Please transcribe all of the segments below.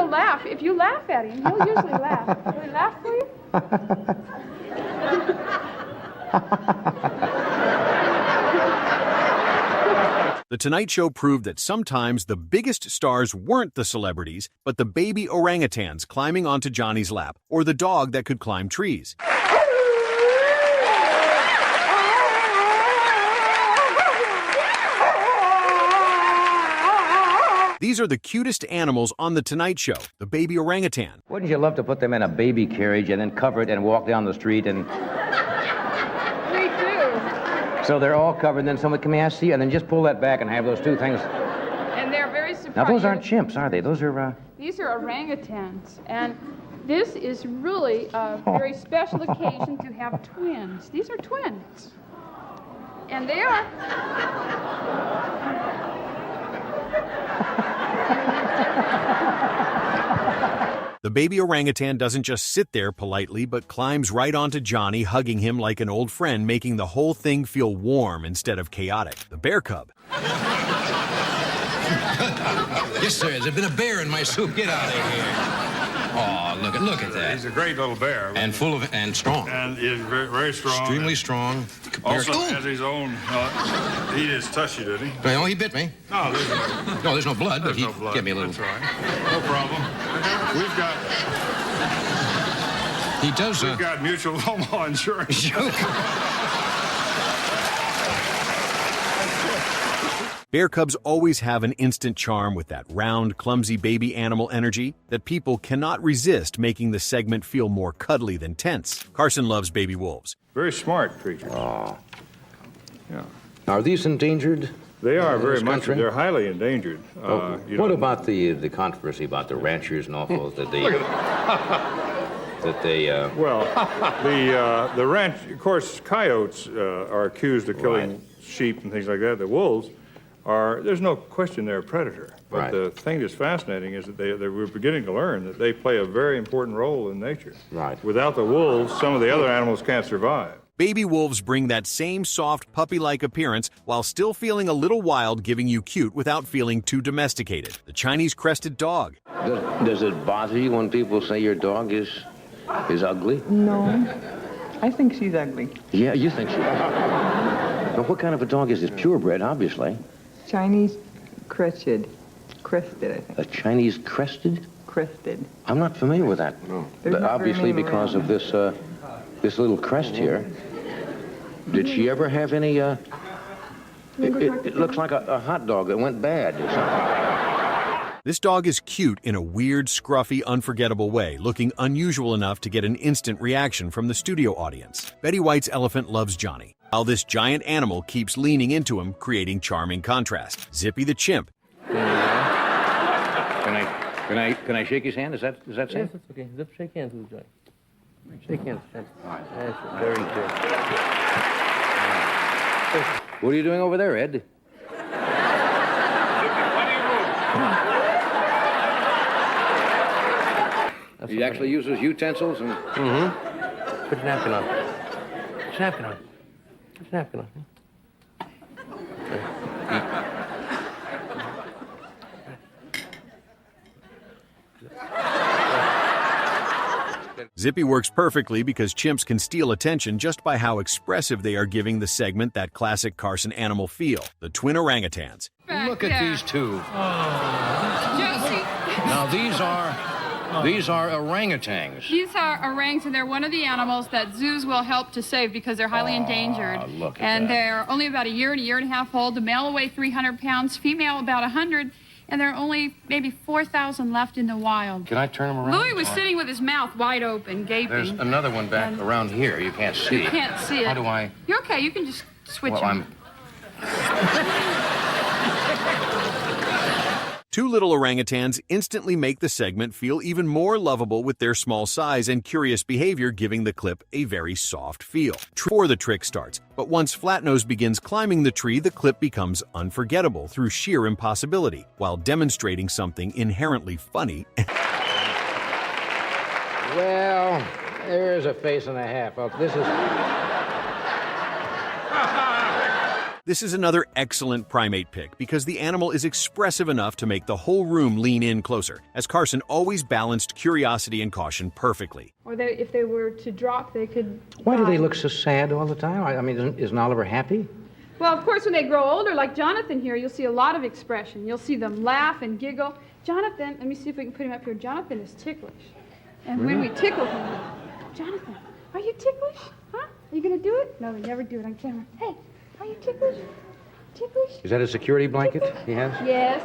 laugh. If you laugh at him, he'll usually laugh. Will he laugh for you? The Tonight Show proved that sometimes the biggest stars weren't the celebrities, but the baby orangutans climbing onto Johnny's lap, or the dog that could climb trees. These are the cutest animals on The Tonight Show, the baby orangutan. Wouldn't you love to put them in a baby carriage and then cover it and walk down the street and... We do. So they're all covered, and then someone come and see, and then just pull that back and have those two things. And they're very surprised. Now, those aren't chimps, are they? Those are, These are orangutans. And this is really a very special occasion to have twins. These are twins. And they are... The baby orangutan doesn't just sit there politely, but climbs right onto Johnny, hugging him like an old friend, making the whole thing feel warm instead of chaotic. The Bear Cub. Yes, sir. There's been a bear in my soup. Get out of here. Oh, look at that. He's a great little bear. And full of and strong. And he's very, very strong. Extremely strong. Also has his own. He just touched you, did he? Oh, he bit me. No, there's no blood, but he no blood. gave me a little. That's all right. No problem. We've got mutual Omaha insurance. Bear Cubs always have an instant charm with that round, clumsy baby animal energy that people cannot resist, making the segment feel more cuddly than tense. Carson loves baby wolves. Very smart creatures. Oh. Yeah. Are these endangered? They are very this much. country? They're highly endangered. What about the controversy about the ranchers and all those that they... Well, the ranch, of course, coyotes are accused of killing sheep and things like that. The wolves are, there's no question they're a predator. But the thing that's fascinating is that we're beginning to learn that they play a very important role in nature. Right. Without the wolves, some of the other animals can't survive. Baby wolves bring that same soft, puppy-like appearance while still feeling a little wild, giving you cute without feeling too domesticated. The Chinese Crested Dog. Does it bother you when people say your dog is ugly? No. I think she's ugly. Yeah, you think so. But what kind of a dog is this? Purebred, obviously. Chinese crested, I think. A Chinese crested? Crested. I'm not familiar with that. No. But obviously because of this little crest here. Did she ever have any, it looks like a hot dog that went bad or something. This dog is cute in a weird, scruffy, unforgettable way, looking unusual enough to get an instant reaction from the studio audience. Betty White's elephant loves Johnny, while this giant animal keeps leaning into him, creating charming contrast. Zippy the Chimp. Can I shake his hand? Is that safe? Yes, it's okay. Zip, shake hands with Johnny. Shake hands. That's very good. What are you doing over there, Ed? He actually uses utensils and... Mm-hmm. Put your napkin on. Put your napkin on. Put your napkin on. Zippy works perfectly because chimps can steal attention just by how expressive they are, giving the segment that classic Carson animal feel. The Twin Orangutans. Look at these two. Josie. Now, these are orangutans. These are orangutans, and they're one of the animals that zoos will help to save because they're highly endangered. Look at and that. They're only about a year and a half old. The male will weigh 300 pounds, female about 100, and there are only maybe 4,000 left in the wild. Can I turn them around? Louis was sitting with his mouth wide open, gaping. There's another one back around here. You can't see. You can't see it. How do I? You're okay. You can just switch Well, them. Two little orangutans instantly make the segment feel even more lovable with their small size and curious behavior, giving the clip a very soft feel. Before the trick starts, but once Flatnose begins climbing the tree, the clip becomes unforgettable through sheer impossibility, while demonstrating something inherently funny. Well, there's a face and a half. This is... This is another excellent primate pick because the animal is expressive enough to make the whole room lean in closer, as Carson always balanced curiosity and caution perfectly. Or if they were to drop, they could Why do die. they look so sad all the time? I mean, isn't Oliver happy? Well, of course, when they grow older, like Jonathan here, you'll see a lot of expression. You'll see them laugh and giggle. Jonathan, let me see if we can put him up here. Jonathan is ticklish. And when we tickle him, Jonathan, are you ticklish? Huh? Are you going to do it? No, they never do it on camera. Hey, are you ticklish? Ticklish? Is that a security blanket he has? Yes.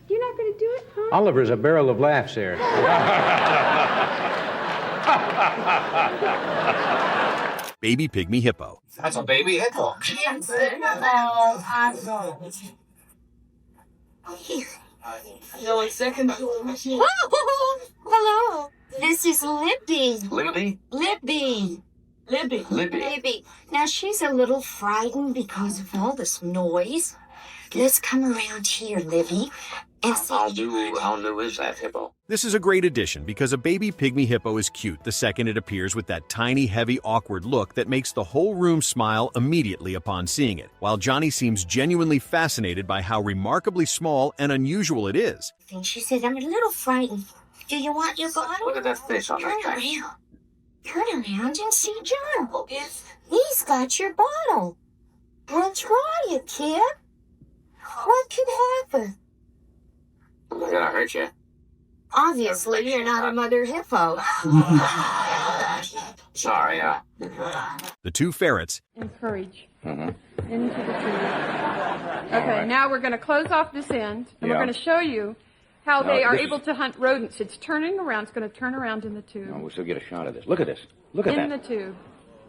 You're not going to do it, huh? Oliver's a barrel of laughs here. Baby Pygmy Hippo. That's a baby hippo. No, second. Hello. This is Libby. Libby? Libby. Libby. Libby. Libby. Now, she's a little frightened because of all this noise. Let's come around here, Libby, and see. How new is that hippo? This is a great addition because a baby pygmy hippo is cute the second it appears with that tiny, heavy, awkward look that makes the whole room smile immediately upon seeing it, while Johnny seems genuinely fascinated by how remarkably small and unusual it is. And she said, I'm a little frightened. Do you want your bottle? Look at that fish on that guy. Turn around and see John. He's got your bottle. What's wrong, kid? What could happen? They're gonna hurt you. Obviously, you're not a mother hippo. Sorry, The Two Ferrets. Encourage. Into the tube. Okay, now we're going to close off this end, and we're going to show you how they are able to hunt rodents. It's turning around. It's going to turn around in the tube. Oh, we'll still get a shot of this. Look at this. Look at In that. the tube.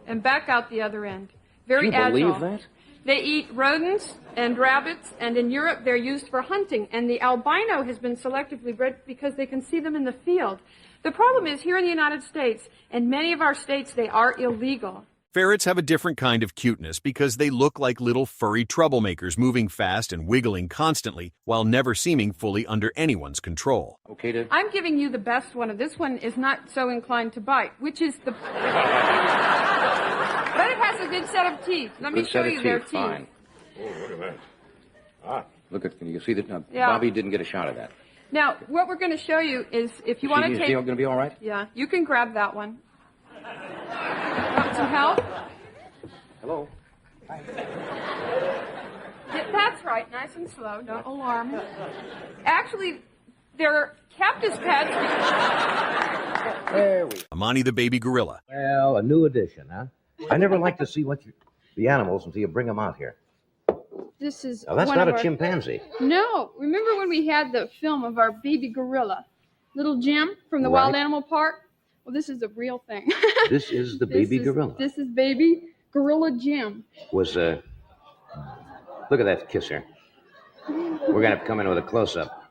And back out the other end. Very Can you agile. believe that? They eat rodents and rabbits, and in Europe they're used for hunting. And the albino has been selectively bred because they can see them in the field. The problem is here in the United States, and many of our states, they are illegal. Ferrets have a different kind of cuteness because they look like little furry troublemakers moving fast and wiggling constantly while never seeming fully under anyone's control. Okay to... I'm giving you the best one, and this one is not so inclined to bite, which is the... But it has a good set of teeth. Let me show you their teeth. Fine. Oh, look at that. Look at, can you see that? Now, Yeah. Bobby didn't get a shot of that. Now, what we're going to show you is if you want to Is take... he going to be all right? Yeah, you can grab that one. Want some help? Hello? Yeah, that's right, nice and slow, don't alarm him. Actually, they're kept as pets. There we go. Amani the baby gorilla. Well, a new addition, huh? I never like to see the animals until you bring them out here. This is Now, that's one not of a our... chimpanzee. No, remember when we had the film of our baby gorilla, little Jim from the Wild Right. Animal Park? Well, this is a real thing. This is the baby gorilla. This is baby gorilla Jim. Was, look at that kisser. We're going to have to come in with a close-up.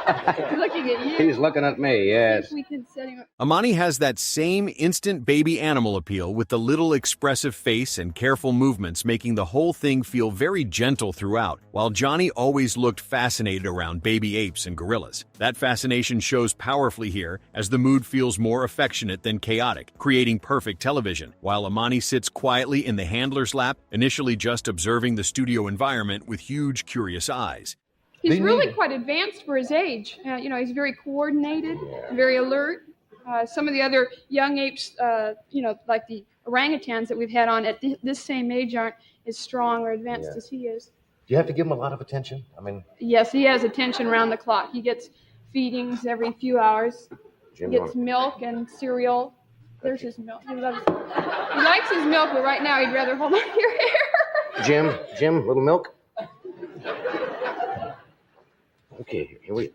He's looking at you. He's looking at me, yes. We can set him up. Amani has that same instant baby animal appeal with the little expressive face and careful movements, making the whole thing feel very gentle throughout, while Johnny always looked fascinated around baby apes and gorillas. That fascination shows powerfully here as the mood feels more affectionate than chaotic, creating perfect television, while Amani sits quietly in the handler's lap, initially just observing the studio environment with huge, curious eyes. He's really quite advanced for his age. He's very coordinated, very alert. Some of the other young apes, like the orangutans that we've had on at this same age aren't as strong or advanced as he is. Do you have to give him a lot of attention? I mean... Yes, he has attention around the clock. He gets feedings every few hours. Jim, He gets milk and cereal. There's his milk. He likes his milk, but right now he'd rather hold on to your hair. Jim, little milk? Okay, here we...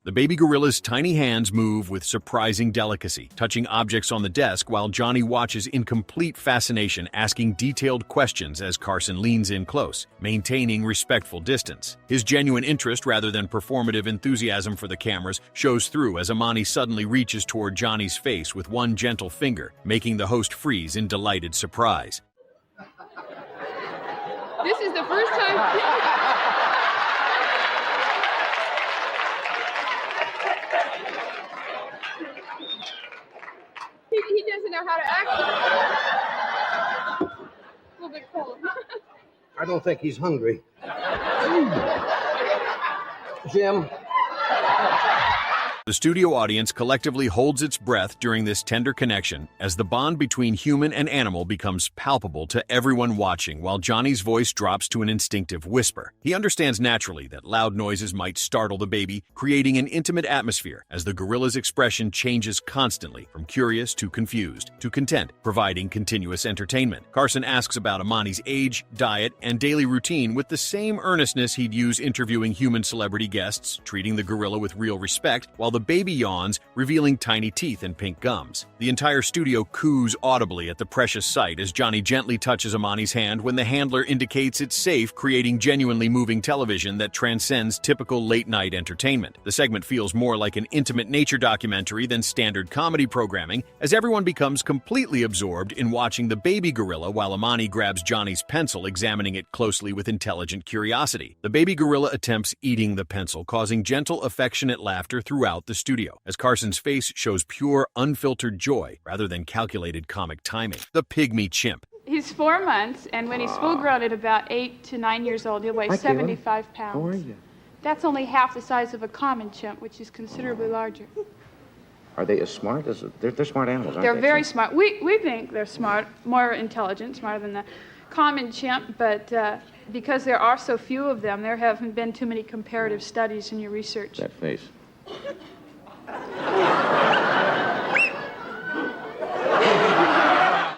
The baby gorilla's tiny hands move with surprising delicacy, touching objects on the desk while Johnny watches in complete fascination, asking detailed questions as Carson leans in close, maintaining respectful distance. His genuine interest rather than performative enthusiasm for the cameras shows through as Amani suddenly reaches toward Johnny's face with one gentle finger, making the host freeze in delighted surprise. This is the first time... He doesn't know how to act. I don't think he's hungry. Jim. The studio audience collectively holds its breath during this tender connection as the bond between human and animal becomes palpable to everyone watching while Johnny's voice drops to an instinctive whisper. He understands naturally that loud noises might startle the baby, creating an intimate atmosphere as the gorilla's expression changes constantly from curious to confused to content, providing continuous entertainment. Carson asks about Amani's age, diet, and daily routine with the same earnestness he'd use interviewing human celebrity guests, treating the gorilla with real respect, while the baby yawns, revealing tiny teeth and pink gums. The entire studio coos audibly at the precious sight as Johnny gently touches Amani's hand when the handler indicates it's safe, creating genuinely moving television that transcends typical late-night entertainment. The segment feels more like an intimate nature documentary than standard comedy programming, as everyone becomes completely absorbed in watching the baby gorilla while Amani grabs Johnny's pencil, examining it closely with intelligent curiosity. The baby gorilla attempts eating the pencil, causing gentle, affectionate laughter throughout the studio, as Carson's face shows pure, unfiltered joy rather than calculated comic timing. The Pygmy Chimp. He's 4 months, and when he's full-grown at about 8 to 9 years old, he'll weigh 75 pounds. How are you? That's only half the size of a common chimp, which is considerably larger. Are they as smart as... They're smart animals, aren't They're they? very smart. We think they're smart, more intelligent, smarter than the common chimp, but because there are so few of them, there haven't been too many comparative studies in your research. That face.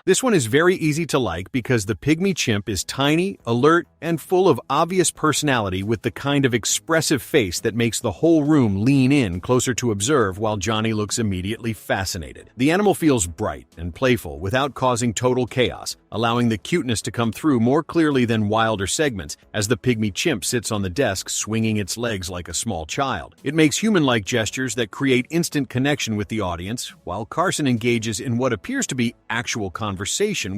This one is very easy to like because the Pygmy Chimp is tiny, alert, and full of obvious personality with the kind of expressive face that makes the whole room lean in closer to observe while Johnny looks immediately fascinated. The animal feels bright and playful without causing total chaos, allowing the cuteness to come through more clearly than wilder segments as the Pygmy Chimp sits on the desk swinging its legs like a small child. It makes human-like gestures that create instant connection with the audience, while Carson engages in what appears to be actual conversation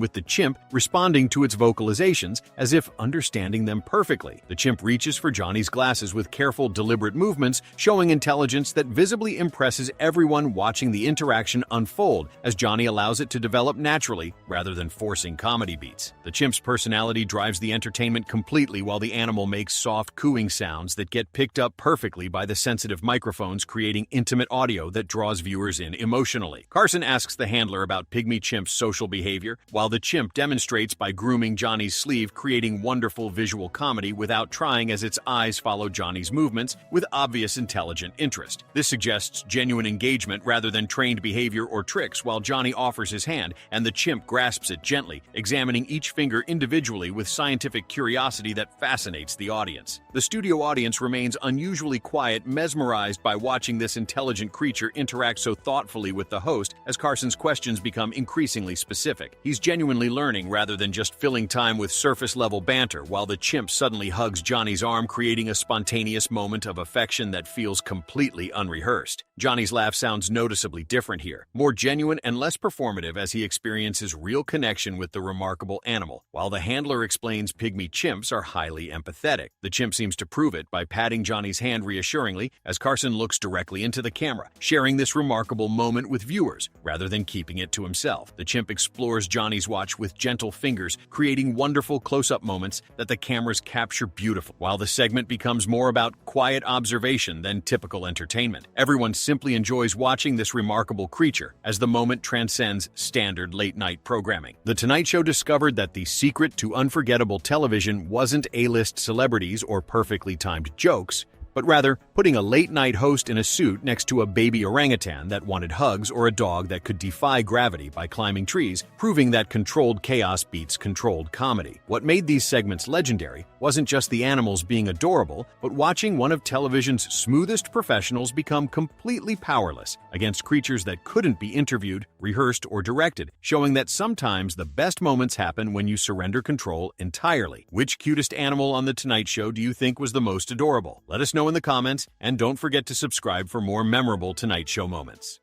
with the chimp, responding to its vocalizations as if understanding them perfectly. The chimp reaches for Johnny's glasses with careful, deliberate movements, showing intelligence that visibly impresses everyone watching the interaction unfold as Johnny allows it to develop naturally rather than forcing comedy beats. The chimp's personality drives the entertainment completely while the animal makes soft cooing sounds that get picked up perfectly by the sensitive microphones, creating intimate audio that draws viewers in emotionally. Carson asks the handler about Pygmy Chimp's social behavior, while the chimp demonstrates by grooming Johnny's sleeve, creating wonderful visual comedy without trying as its eyes follow Johnny's movements with obvious intelligent interest. This suggests genuine engagement rather than trained behavior or tricks, while Johnny offers his hand and the chimp grasps it gently, examining each finger individually with scientific curiosity that fascinates the audience. The studio audience remains unusually quiet, mesmerized by watching this intelligent creature interact so thoughtfully with the host as Carson's questions become increasingly specific. He's genuinely learning rather than just filling time with surface-level banter, while the chimp suddenly hugs Johnny's arm, creating a spontaneous moment of affection that feels completely unrehearsed. Johnny's laugh sounds noticeably different here, more genuine and less performative as he experiences real connection with the remarkable animal, while the handler explains Pygmy chimps are highly empathetic. The chimp seems to prove it by patting Johnny's hand reassuringly as Carson looks directly into the camera, sharing this remarkable moment with viewers rather than keeping it to himself. The chimp explores Johnny's watch with gentle fingers, creating wonderful close-up moments that the cameras capture beautifully, while the segment becomes more about quiet observation than typical entertainment. Everyone simply enjoys watching this remarkable creature as the moment transcends standard late-night programming. The Tonight Show discovered that the secret to unforgettable television wasn't A-list celebrities or perfectly timed jokes, but rather putting a late-night host in a suit next to a baby orangutan that wanted hugs or a dog that could defy gravity by climbing trees, proving that controlled chaos beats controlled comedy. What made these segments legendary wasn't just the animals being adorable, but watching one of television's smoothest professionals become completely powerless against creatures that couldn't be interviewed, rehearsed, or directed, showing that sometimes the best moments happen when you surrender control entirely. Which cutest animal on The Tonight Show do you think was the most adorable? Let us know in the comments, and don't forget to subscribe for more memorable Tonight Show moments.